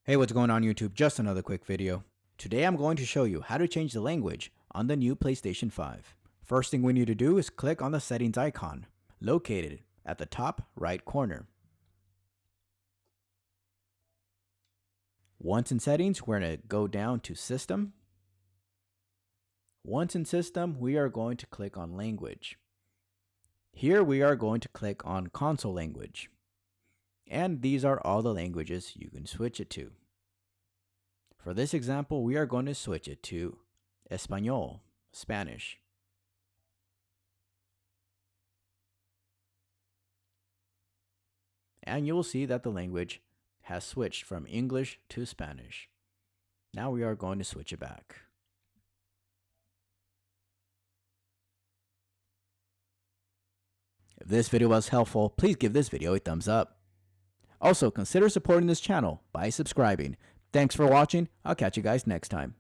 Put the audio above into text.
Hey, what's going on YouTube? Just another quick video. Today I'm going to show you how to change the language on the new PlayStation 5. First thing we need to do is click on the settings icon, located at the top right corner. Once in settings, we're going to go down to system. Once in system, we are going to click on language. Here we are going to click on console language. And these are all the languages you can switch it to. For this example, we are going to switch it to Español, Spanish. And you will see that the language has switched from English to Spanish. Now we are going to switch it back. If this video was helpful, please give this video a thumbs up. Also, consider supporting this channel by subscribing. Thanks for watching. I'll catch you guys next time.